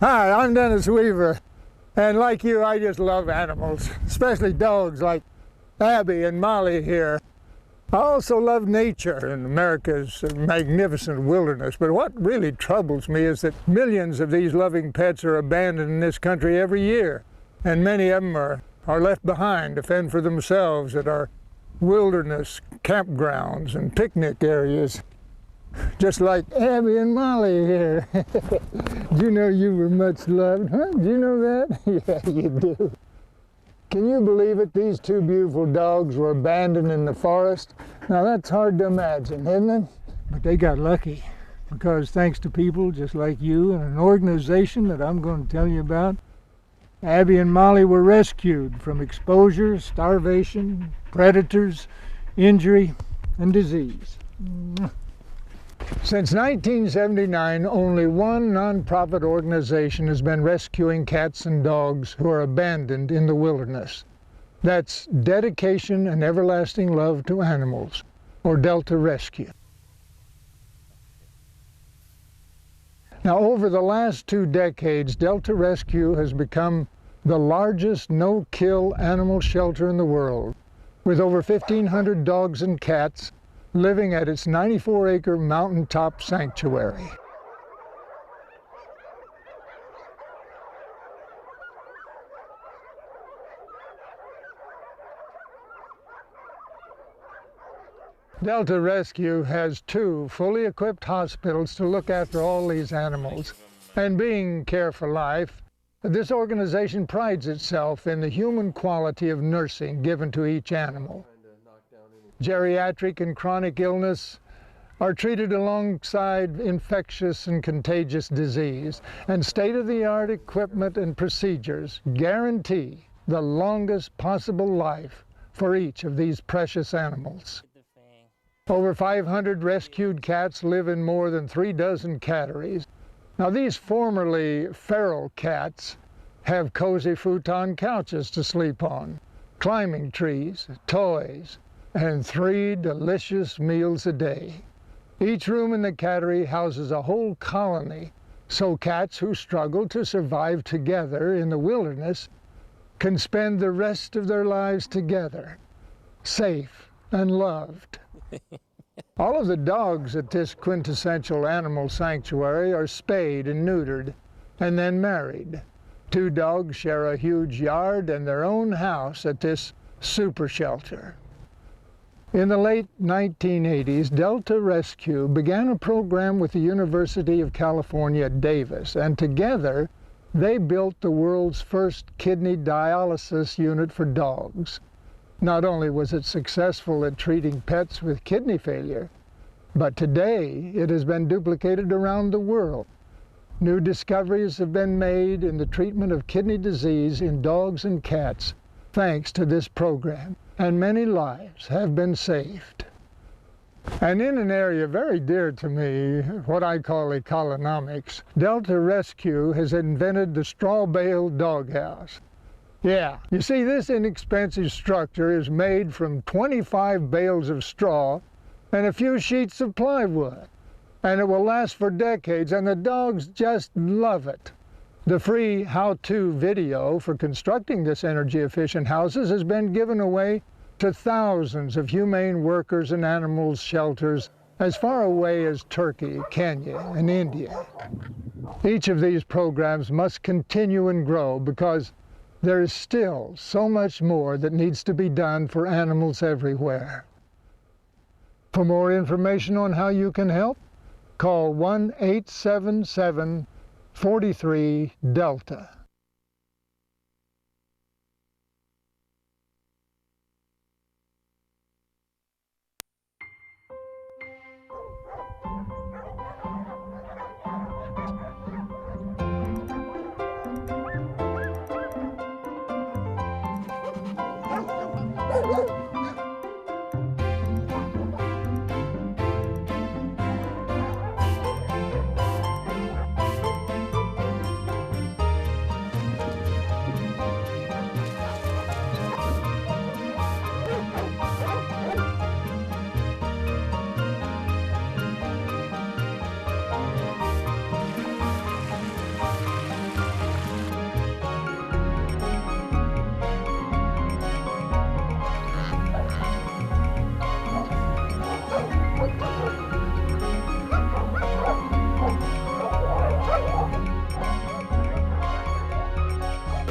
Hi, I'm Dennis Weaver, and like you, I just love animals, especially dogs like Abby and Molly here. I also love nature and America's magnificent wilderness, but what really troubles me is that millions of these loving pets are abandoned in this country every year, and many of them are left behind to fend for themselves at our wilderness campgrounds and picnic areas. Just like Abby and Molly here. Do you know you were much loved, huh? Do you know that? Yeah, you do. Can you believe it? These two beautiful dogs were abandoned in the forest. Now that's hard to imagine, isn't it? But they got lucky because thanks to people just like you and an organization that I'm going to tell you about, Abby and Molly were rescued from exposure, starvation, predators, injury, and disease. Since 1979, only one nonprofit organization has been rescuing cats and dogs who are abandoned in the wilderness. That's Dedication and Everlasting Love to Animals, or D.E.L.T.A. Rescue. Now, over the last 2 decades, D.E.L.T.A. Rescue has become the largest no-kill animal shelter in the world, with over 1,500 dogs and cats living at its 94-acre mountaintop sanctuary. D.E.L.T.A. Rescue has 2 fully equipped hospitals to look after all these animals. And being Care for Life, this organization prides itself in the human quality of nursing given to each animal. Geriatric and chronic illness are treated alongside infectious and contagious disease, and state-of-the-art equipment and procedures guarantee the longest possible life for each of these precious animals. Over 500 rescued cats live in more than 3 dozen catteries. Now, these formerly feral cats have cozy futon couches to sleep on, climbing trees, toys, and 3 delicious meals a day. Each room in the cattery houses a whole colony, so cats who struggle to survive together in the wilderness can spend the rest of their lives together, safe and loved. All of the dogs at this quintessential animal sanctuary are spayed and neutered, and then married. 2 dogs share a huge yard and their own house at this super shelter. In the late 1980s, D.E.L.T.A. Rescue began a program with the University of California at Davis, and together they built the world's first kidney dialysis unit for dogs. Not only was it successful at treating pets with kidney failure, but today it has been duplicated around the world. New discoveries have been made in the treatment of kidney disease in dogs and cats thanks to this program, and many lives have been saved. And in an area very dear to me, what I call economics, D.E.L.T.A. Rescue has invented the straw bale doghouse. Yeah, you see, this inexpensive structure is made from 25 bales of straw and a few sheets of plywood, and it will last for decades, and the dogs just love it. The free how-to video for constructing this energy-efficient houses has been given away to thousands of humane workers and animal shelters as far away as Turkey, Kenya, and India. Each of these programs must continue and grow because there is still so much more that needs to be done for animals everywhere. For more information on how you can help, call 1-877-43-DELTA.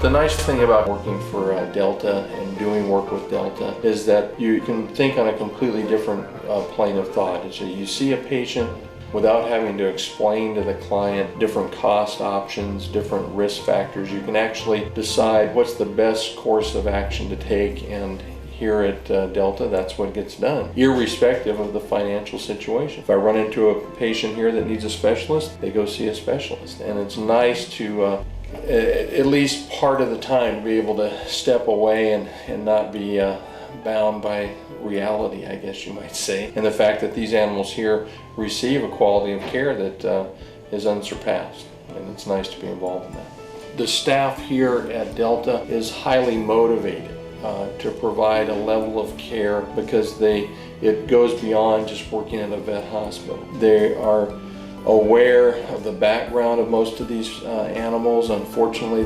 The nice thing about working for Delta and doing work with Delta is that you can think on a completely different plane of thought. So you see a patient without having to explain to the client different cost options, different risk factors. You can actually decide what's the best course of action to take, and here at Delta, that's what gets done, irrespective of the financial situation. If I run into a patient here that needs a specialist, they go see a specialist. And it's nice to, at least part of the time, be able to step away and not be bound by reality, I guess you might say. And the fact that these animals here receive a quality of care that is unsurpassed. And it's nice to be involved in that. The staff here at Delta is highly motivated to provide a level of care because it goes beyond just working at a vet hospital. They are aware of the background of most of these animals. Unfortunately,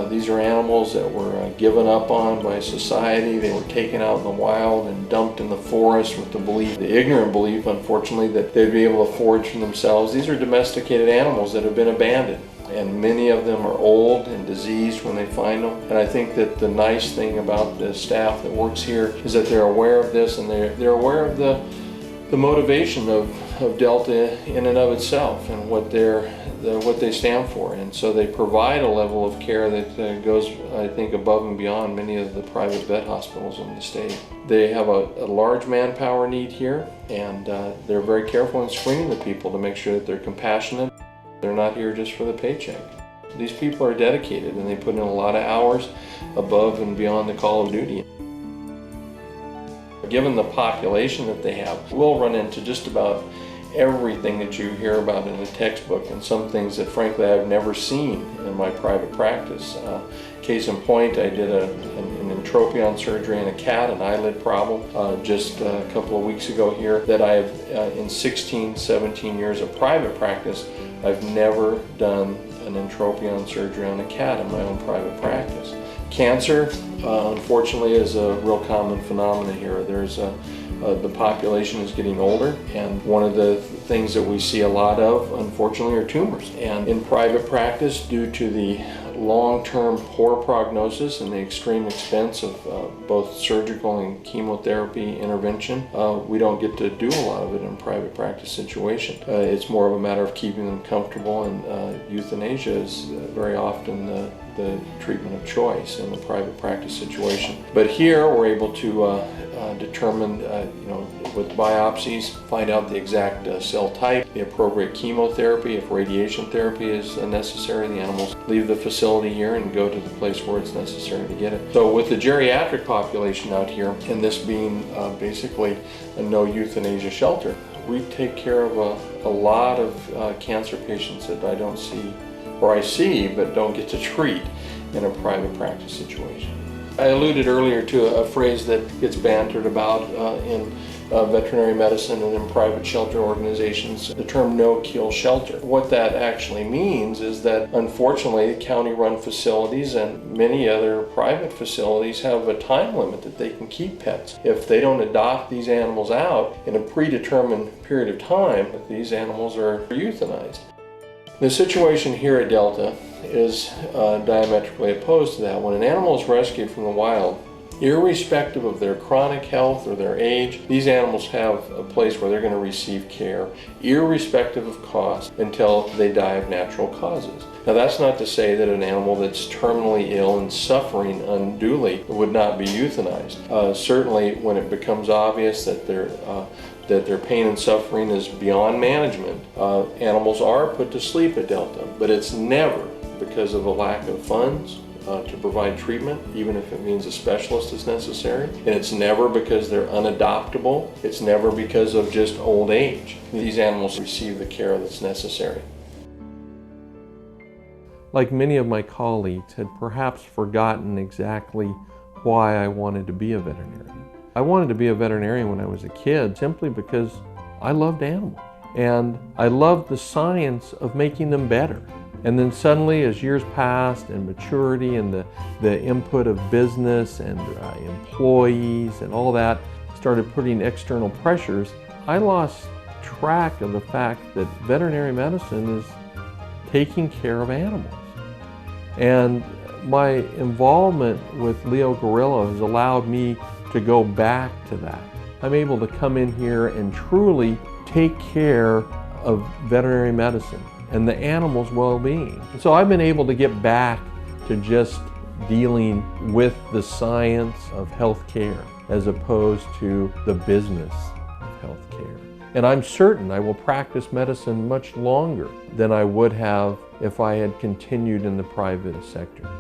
these are animals that were given up on by society. They were taken out in the wild and dumped in the forest with the ignorant belief, unfortunately, that they'd be able to forage for themselves. These are domesticated animals that have been abandoned, and many of them are old and diseased when they find them. And I think that the nice thing about the staff that works here is that they're aware of this, and they're aware of the motivation of Delta in and of itself and what they stand for. And so they provide a level of care that goes, I think, above and beyond many of the private vet hospitals in the state. They have a large manpower need here, and they're very careful in screening the people to make sure that they're compassionate. They're not here just for the paycheck. These people are dedicated, and they put in a lot of hours above and beyond the call of duty. Given the population that they have, we'll run into just about everything that you hear about in a textbook, and some things that frankly I've never seen in my private practice. Case in point, I did an entropion surgery in a cat, an eyelid problem, just a couple of weeks ago here, that I've, in 16, 17 years of private practice, I've never done an entropion surgery on a cat in my own private practice. Cancer, unfortunately, is a real common phenomenon here. The population is getting older, and one of the things that we see a lot of, unfortunately, are tumors. And in private practice, due to the long-term poor prognosis and the extreme expense of both surgical and chemotherapy intervention, we don't get to do a lot of it in a private practice situation. It's more of a matter of keeping them comfortable, and euthanasia is very often the treatment of choice in the private practice situation. But here we're able to determine, with biopsies, find out the exact cell type, the appropriate chemotherapy. If radiation therapy is necessary, the animals leave the facility here and go to the place where it's necessary to get it. So with the geriatric population out here, and this being basically a no euthanasia shelter, we take care of a lot of cancer patients that I don't see, or I see but don't get to treat in a private practice situation. I alluded earlier to a phrase that gets bantered about in veterinary medicine and in private shelter organizations, the term no-kill shelter. What that actually means is that, unfortunately, county-run facilities and many other private facilities have a time limit that they can keep pets. If they don't adopt these animals out in a predetermined period of time, these animals are euthanized. The situation here at Delta is diametrically opposed to that. When an animal is rescued from the wild, irrespective of their chronic health or their age, these animals have a place where they're going to receive care, irrespective of cost, until they die of natural causes. Now, that's not to say that an animal that's terminally ill and suffering unduly would not be euthanized. Certainly, when it becomes obvious that their pain and suffering is beyond management, animals are put to sleep at Delta, but it's never because of a lack of funds to provide treatment, even if it means a specialist is necessary. And it's never because they're unadoptable. It's never because of just old age. These animals receive the care that's necessary. Like many of my colleagues, had perhaps forgotten exactly why I wanted to be a veterinarian. I wanted to be a veterinarian when I was a kid simply because I loved animals. And I loved the science of making them better. And then suddenly, as years passed and maturity and the input of business and employees and all that started putting external pressures, I lost track of the fact that veterinary medicine is taking care of animals. And my involvement with Leo Grillo has allowed me to go back to that. I'm able to come in here and truly take care of veterinary medicine and the animal's well-being. So I've been able to get back to just dealing with the science of healthcare as opposed to the business of healthcare. And I'm certain I will practice medicine much longer than I would have if I had continued in the private sector.